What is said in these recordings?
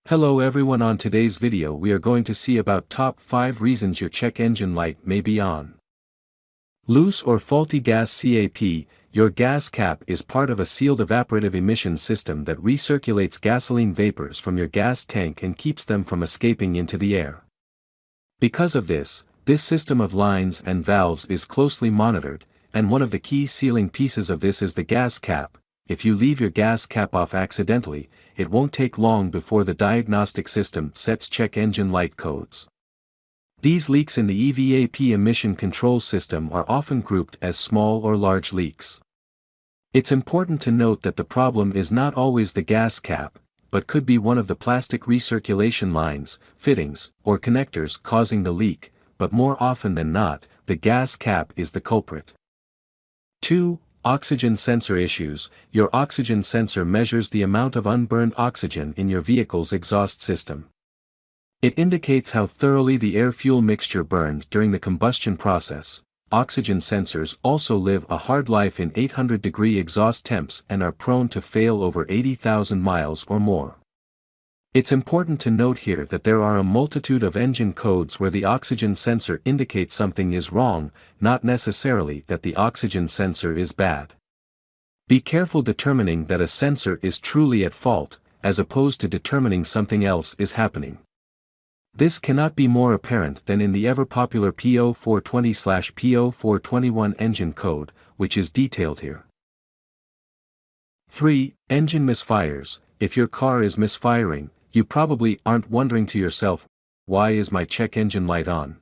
Hello everyone, on today's video we are going to see about top 5 reasons your check engine light may be on. Loose or faulty gas cap. Your gas cap is part of a sealed evaporative emission system that recirculates gasoline vapors from your gas tank and keeps them from escaping into the air. Because of this system of lines and valves is closely monitored, and one of the key sealing pieces of this is the gas cap. If you leave your gas cap off accidentally, it won't take long before the diagnostic system sets check engine light codes. These leaks in the EVAP emission control system are often grouped as small or large leaks. It's important to note that the problem is not always the gas cap, but could be one of the plastic recirculation lines, fittings, or connectors causing the leak, but more often than not, the gas cap is the culprit. 2. Oxygen sensor issues. Your oxygen sensor measures the amount of unburned oxygen in your vehicle's exhaust system. It indicates how thoroughly the air-fuel mixture burned during the combustion process. Oxygen sensors also live a hard life in 800-degree exhaust temps and are prone to fail over 80,000 miles or more. It's important to note here that there are a multitude of engine codes where the oxygen sensor indicates something is wrong, not necessarily that the oxygen sensor is bad. Be careful determining that a sensor is truly at fault, as opposed to determining something else is happening. This cannot be more apparent than in the ever-popular P0420/P0421 engine code, which is detailed here. 3. Engine misfires. If your car is misfiring, you probably aren't wondering to yourself, why is my check engine light on?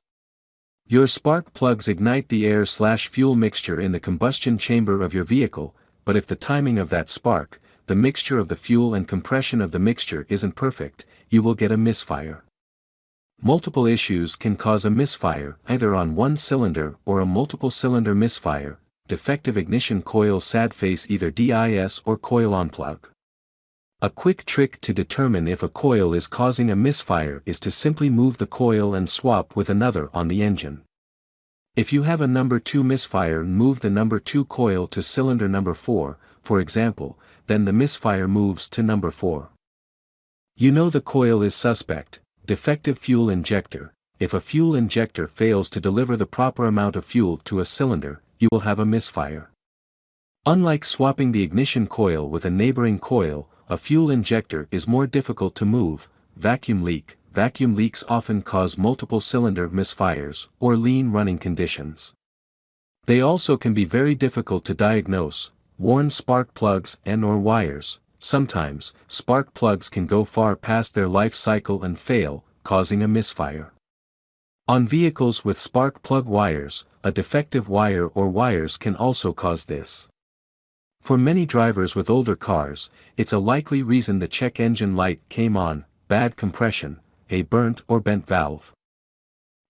Your spark plugs ignite the air/fuel mixture in the combustion chamber of your vehicle, but if the timing of that spark, the mixture of the fuel and compression of the mixture isn't perfect, you will get a misfire. Multiple issues can cause a misfire, either on one cylinder or a multiple cylinder misfire, defective ignition coil sad face, either DIS or coil on plug. A quick trick to determine if a coil is causing a misfire is to simply move the coil and swap with another on the engine. If you have a number 2 misfire, move the number 2 coil to cylinder number 4, for example, then the misfire moves to number 4. You know the coil is suspect. Defective fuel injector. If a fuel injector fails to deliver the proper amount of fuel to a cylinder, you will have a misfire. Unlike swapping the ignition coil with a neighboring coil, a fuel injector is more difficult to move. Vacuum leak. Vacuum leaks often cause multiple cylinder misfires, or lean running conditions. They also can be very difficult to diagnose. Worn spark plugs and/or wires. Sometimes, spark plugs can go far past their life cycle and fail, causing a misfire. On vehicles with spark plug wires, a defective wire or wires can also cause this. For many drivers with older cars, it's a likely reason the check engine light came on: bad compression, a burnt or bent valve.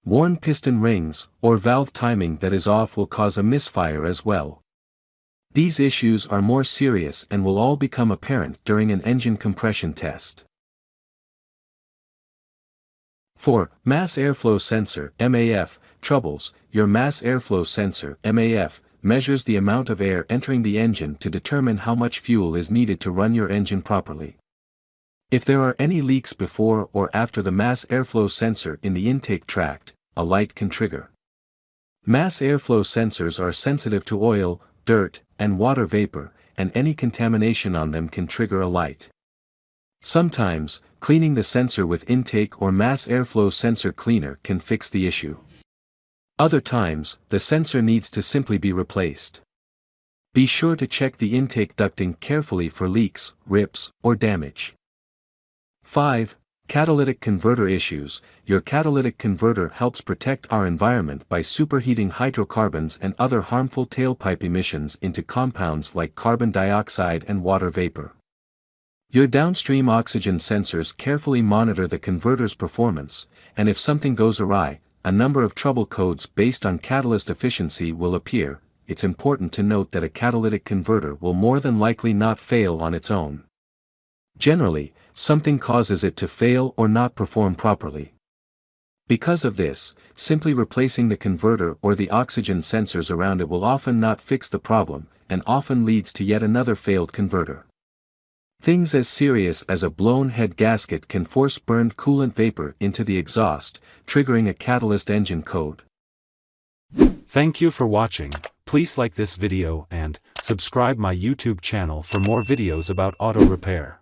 Worn piston rings, or valve timing that is off will cause a misfire as well. These issues are more serious and will all become apparent during an engine compression test. 4. Mass airflow sensor (MAF) troubles. Your mass airflow sensor (MAF) measures the amount of air entering the engine to determine how much fuel is needed to run your engine properly. If there are any leaks before or after the mass airflow sensor in the intake tract, a light can trigger. Mass airflow sensors are sensitive to oil, dirt, and water vapor, and any contamination on them can trigger a light. Sometimes, cleaning the sensor with intake or mass airflow sensor cleaner can fix the issue. Other times, the sensor needs to simply be replaced. Be sure to check the intake ducting carefully for leaks, rips, or damage. 5. Catalytic converter issues. Your catalytic converter helps protect our environment by superheating hydrocarbons and other harmful tailpipe emissions into compounds like carbon dioxide and water vapor. Your downstream oxygen sensors carefully monitor the converter's performance, and if something goes awry, a number of trouble codes based on catalyst efficiency will appear. It's important to note that a catalytic converter will more than likely not fail on its own. Generally, something causes it to fail or not perform properly. Because of this, simply replacing the converter or the oxygen sensors around it will often not fix the problem, and often leads to yet another failed converter. Things as serious as a blown head gasket can force burned coolant vapor into the exhaust, triggering a catalyst engine code. Thank you for watching. Please like this video and subscribe my YouTube channel for more videos about auto repair.